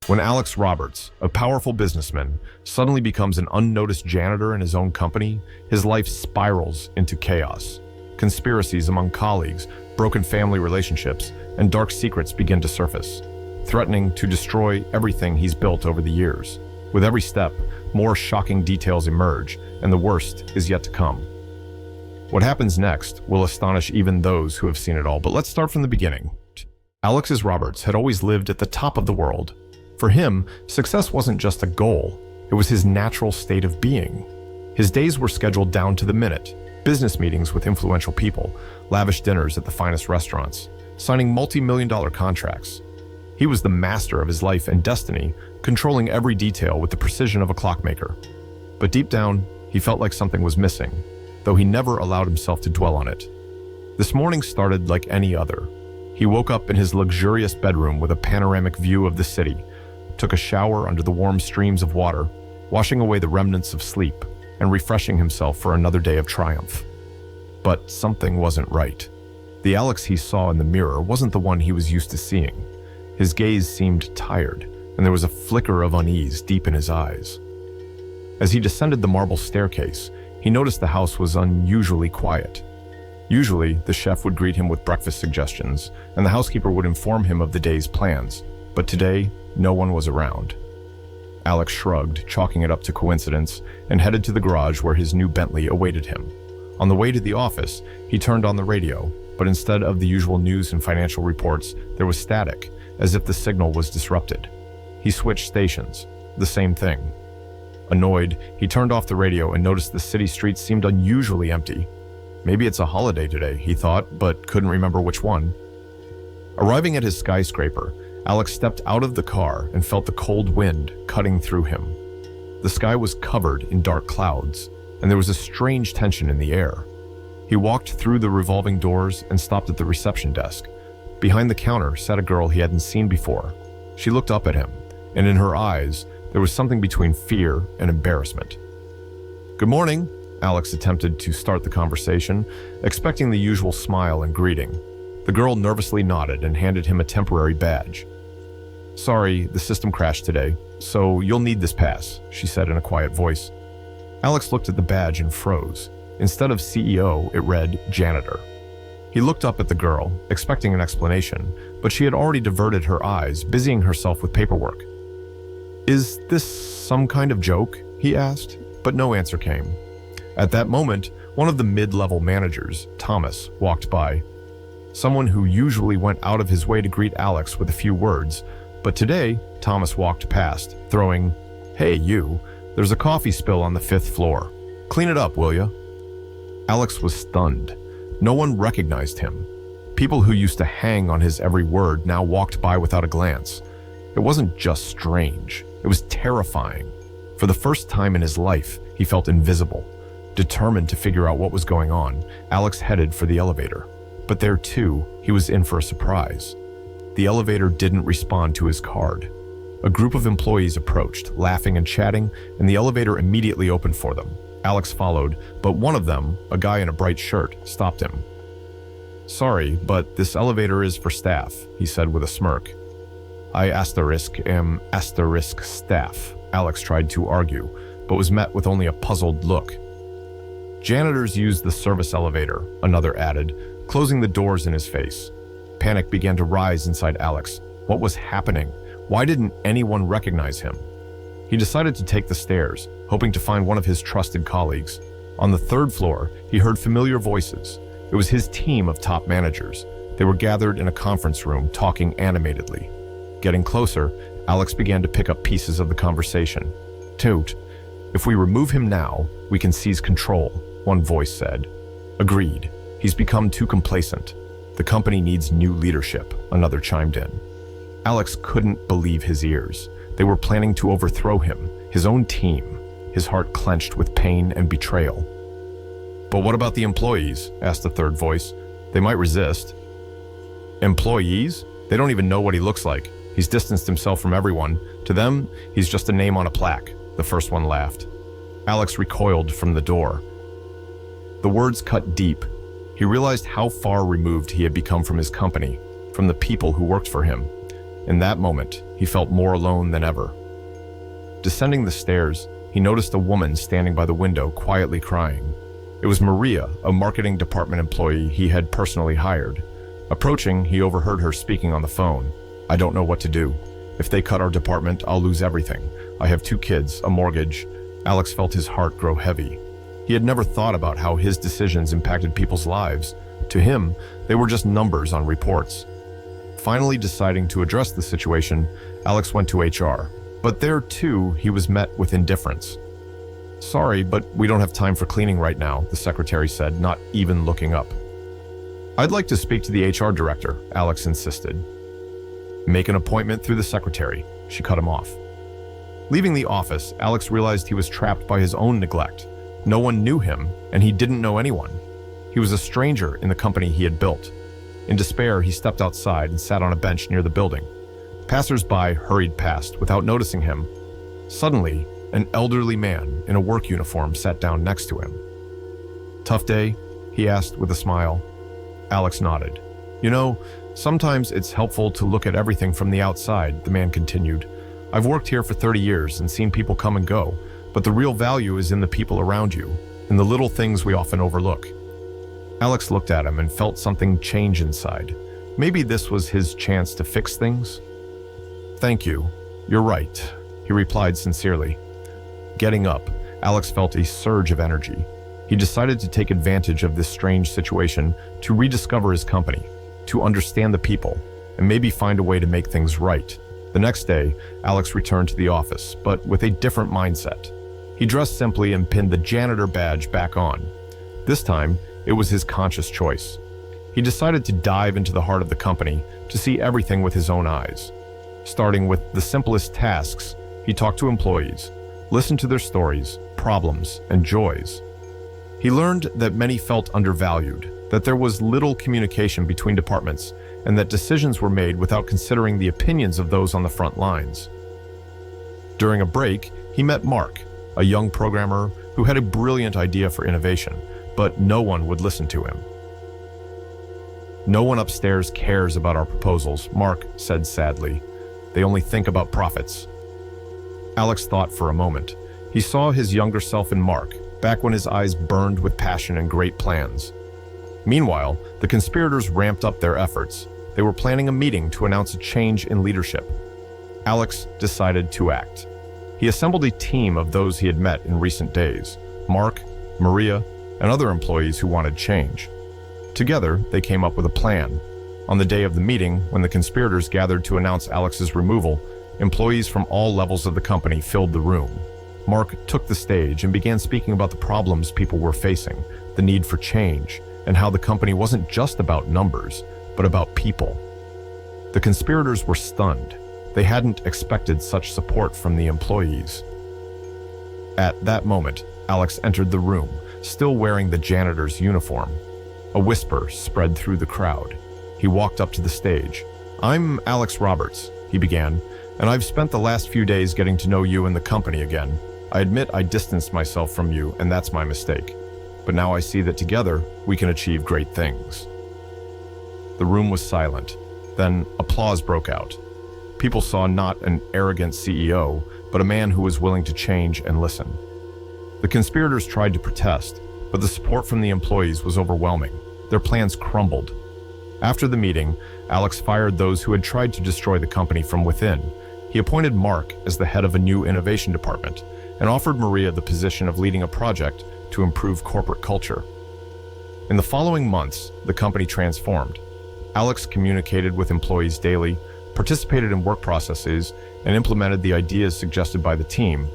When Alex Roberts, a powerful businessman, suddenly becomes an unnoticed janitor in his own company, his life spirals into chaos. Conspiracies among colleagues, broken family relationships, and dark secrets begin to surface, threatening to destroy everything he's built over the years. With every step, more shocking details emerge, and the worst is yet to come. What happens next will astonish even those who have seen it all, but let's start from the beginning. Alex Roberts had always lived at the top of the world. For him, success wasn't just a goal, it was his natural state of being. His days were scheduled down to the minute, business meetings with influential people, lavish dinners at the finest restaurants, signing multi-million-dollar contracts. He was the master of his life and destiny, controlling every detail with the precision of a clockmaker. But deep down, he felt like something was missing, though he never allowed himself to dwell on it. This morning started like any other. He woke up in his luxurious bedroom with a panoramic view of the city, took a shower under the warm streams of water, washing away the remnants of sleep and refreshing himself for another day of triumph. But something wasn't right. The Alex he saw in the mirror wasn't the one he was used to seeing. His gaze seemed tired, and there was a flicker of unease deep in his eyes. As he descended the marble staircase, he noticed the house was unusually quiet. Usually, the chef would greet him with breakfast suggestions, and the housekeeper would inform him of the day's plans. But today, no one was around. Alex shrugged, chalking it up to coincidence, and headed to the garage where his new Bentley awaited him. On the way to the office, he turned on the radio, but instead of the usual news and financial reports, there was static, as if the signal was disrupted. He switched stations. The same thing. Annoyed, he turned off the radio and noticed the city streets seemed unusually empty. Maybe it's a holiday today, he thought, but couldn't remember which one. Arriving at his skyscraper, Alex stepped out of the car and felt the cold wind cutting through him. The sky was covered in dark clouds, and there was a strange tension in the air. He walked through the revolving doors and stopped at the reception desk. Behind the counter sat a girl he hadn't seen before. She looked up at him, and in her eyes, there was something between fear and embarrassment. "Good morning," Alex attempted to start the conversation, expecting the usual smile and greeting. The girl nervously nodded and handed him a temporary badge. "Sorry, the system crashed today, so you'll need this pass," she said in a quiet voice. Alex looked at the badge and froze. Instead of CEO, it read Janitor. He looked up at the girl, expecting an explanation, but she had already diverted her eyes, busying herself with paperwork. "Is this some kind of joke?" he asked, but no answer came. At that moment, one of the mid-level managers, Thomas, walked by. Someone who usually went out of his way to greet Alex with a few words, but today, Thomas walked past, throwing, "Hey, you, there's a coffee spill on the 5th floor. Clean it up, will ya?" Alex was stunned. No one recognized him. People who used to hang on his every word now walked by without a glance. It wasn't just strange, it was terrifying. For the first time in his life, he felt invisible. Determined to figure out what was going on, Alex headed for the elevator. But there too, he was in for a surprise. The elevator didn't respond to his card. A group of employees approached, laughing and chatting, and the elevator immediately opened for them. Alex followed, but one of them, a guy in a bright shirt, stopped him. "Sorry, but this elevator is for staff," he said with a smirk. "I am staff," Alex tried to argue, but was met with only a puzzled look. "Janitors use the service elevator," another added, closing the doors in his face. Panic began to rise inside Alex. What was happening? Why didn't anyone recognize him? He decided to take the stairs, hoping to find one of his trusted colleagues. On the 3rd floor, he heard familiar voices. It was his team of top managers. They were gathered in a conference room, talking animatedly. Getting closer, Alex began to pick up pieces of the conversation. "Toot, if we remove him now, we can seize control," one voice said. "Agreed. He's become too complacent. The company needs new leadership," another chimed in. Alex couldn't believe his ears. They were planning to overthrow him, his own team. His heart clenched with pain and betrayal. "But what about the employees?" asked the third voice. "They might resist." "Employees? They don't even know what he looks like. He's distanced himself from everyone. To them, he's just a name on a plaque," the first one laughed. Alex recoiled from the door. The words cut deep. He realized how far removed he had become from his company, from the people who worked for him. In that moment, he felt more alone than ever. Descending the stairs, he noticed a woman standing by the window, quietly crying. It was Maria, a marketing department employee he had personally hired. Approaching, he overheard her speaking on the phone. "I don't know what to do. If they cut our department, I'll lose everything. I have 2 kids, a mortgage." Alex felt his heart grow heavy. He had never thought about how his decisions impacted people's lives. To him, they were just numbers on reports. Finally deciding to address the situation, Alex went to HR. But there, too, he was met with indifference. "Sorry, but we don't have time for cleaning right now," the secretary said, not even looking up. "I'd like to speak to the HR director," Alex insisted. "Make an appointment through the secretary," she cut him off. Leaving the office, Alex realized he was trapped by his own neglect. No one knew him, and he didn't know anyone. He was a stranger in the company he had built. In despair, he stepped outside and sat on a bench near the building. Passers-by hurried past without noticing him. Suddenly, an elderly man in a work uniform sat down next to him. "Tough day?" he asked with a smile. Alex nodded. "You know, sometimes it's helpful to look at everything from the outside," the man continued. "I've worked here for 30 years and seen people come and go, but the real value is in the people around you, in the little things we often overlook." Alex looked at him and felt something change inside. Maybe this was his chance to fix things? "Thank you. You're right," he replied sincerely. Getting up, Alex felt a surge of energy. He decided to take advantage of this strange situation to rediscover his company, to understand the people, and maybe find a way to make things right. The next day, Alex returned to the office, but with a different mindset. He dressed simply and pinned the janitor badge back on. This time, it was his conscious choice. He decided to dive into the heart of the company to see everything with his own eyes. Starting with the simplest tasks, he talked to employees, listened to their stories, problems, and joys. He learned that many felt undervalued, that there was little communication between departments, and that decisions were made without considering the opinions of those on the front lines. During a break, he met Mark, a young programmer who had a brilliant idea for innovation, but no one would listen to him. "No one upstairs cares about our proposals," Mark said sadly. "They only think about profits." Alex thought for a moment. He saw his younger self in Mark, back when his eyes burned with passion and great plans. Meanwhile, the conspirators ramped up their efforts. They were planning a meeting to announce a change in leadership. Alex decided to act. He assembled a team of those he had met in recent days: Mark, Maria, and other employees who wanted change. Together, they came up with a plan. On the day of the meeting, when the conspirators gathered to announce Alex's removal, employees from all levels of the company filled the room. Mark took the stage and began speaking about the problems people were facing, the need for change, and how the company wasn't just about numbers, but about people. The conspirators were stunned. They hadn't expected such support from the employees. At that moment, Alex entered the room, still wearing the janitor's uniform. A whisper spread through the crowd. He walked up to the stage. "I'm Alex Roberts," he began, "and I've spent the last few days getting to know you and the company again. I admit I distanced myself from you, and that's my mistake. But now I see that together, we can achieve great things." The room was silent. Then applause broke out. People saw not an arrogant CEO, but a man who was willing to change and listen. The conspirators tried to protest, but the support from the employees was overwhelming. Their plans crumbled. After the meeting, Alex fired those who had tried to destroy the company from within. He appointed Mark as the head of a new innovation department and offered Maria the position of leading a project to improve corporate culture. In the following months, the company transformed. Alex communicated with employees daily, participated in work processes, and implemented the ideas suggested by the team.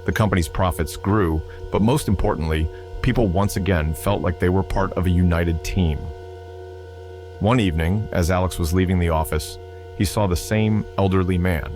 The company's profits grew, but most importantly, people once again felt like they were part of a united team. One evening, as Alex was leaving the office, he saw the same elderly man.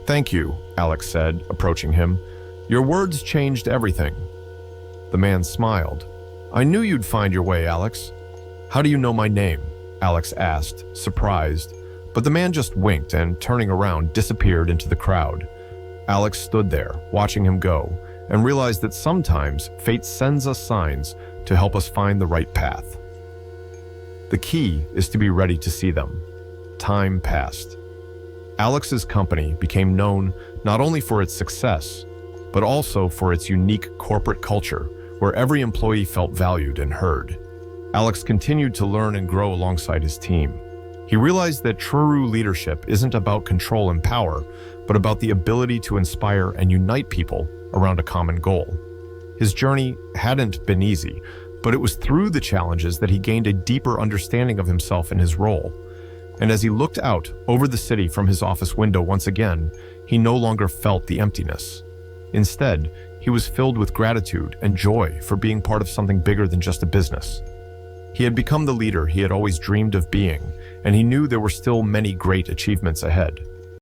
"Thank you," Alex said, approaching him. "Your words changed everything." The man smiled. "I knew you'd find your way, Alex." "How do you know my name?" Alex asked, surprised. But the man just winked and, turning around, disappeared into the crowd. Alex stood there, watching him go, and realized that sometimes fate sends us signs to help us find the right path. The key is to be ready to see them. Time passed. Alex's company became known not only for its success, but also for its unique corporate culture where every employee felt valued and heard. Alex continued to learn and grow alongside his team. He realized that true leadership isn't about control and power, but about the ability to inspire and unite people around a common goal. His journey hadn't been easy, but it was through the challenges that he gained a deeper understanding of himself and his role. And as he looked out over the city from his office window once again, he no longer felt the emptiness. Instead, he was filled with gratitude and joy for being part of something bigger than just a business. He had become the leader he had always dreamed of being, and he knew there were still many great achievements ahead.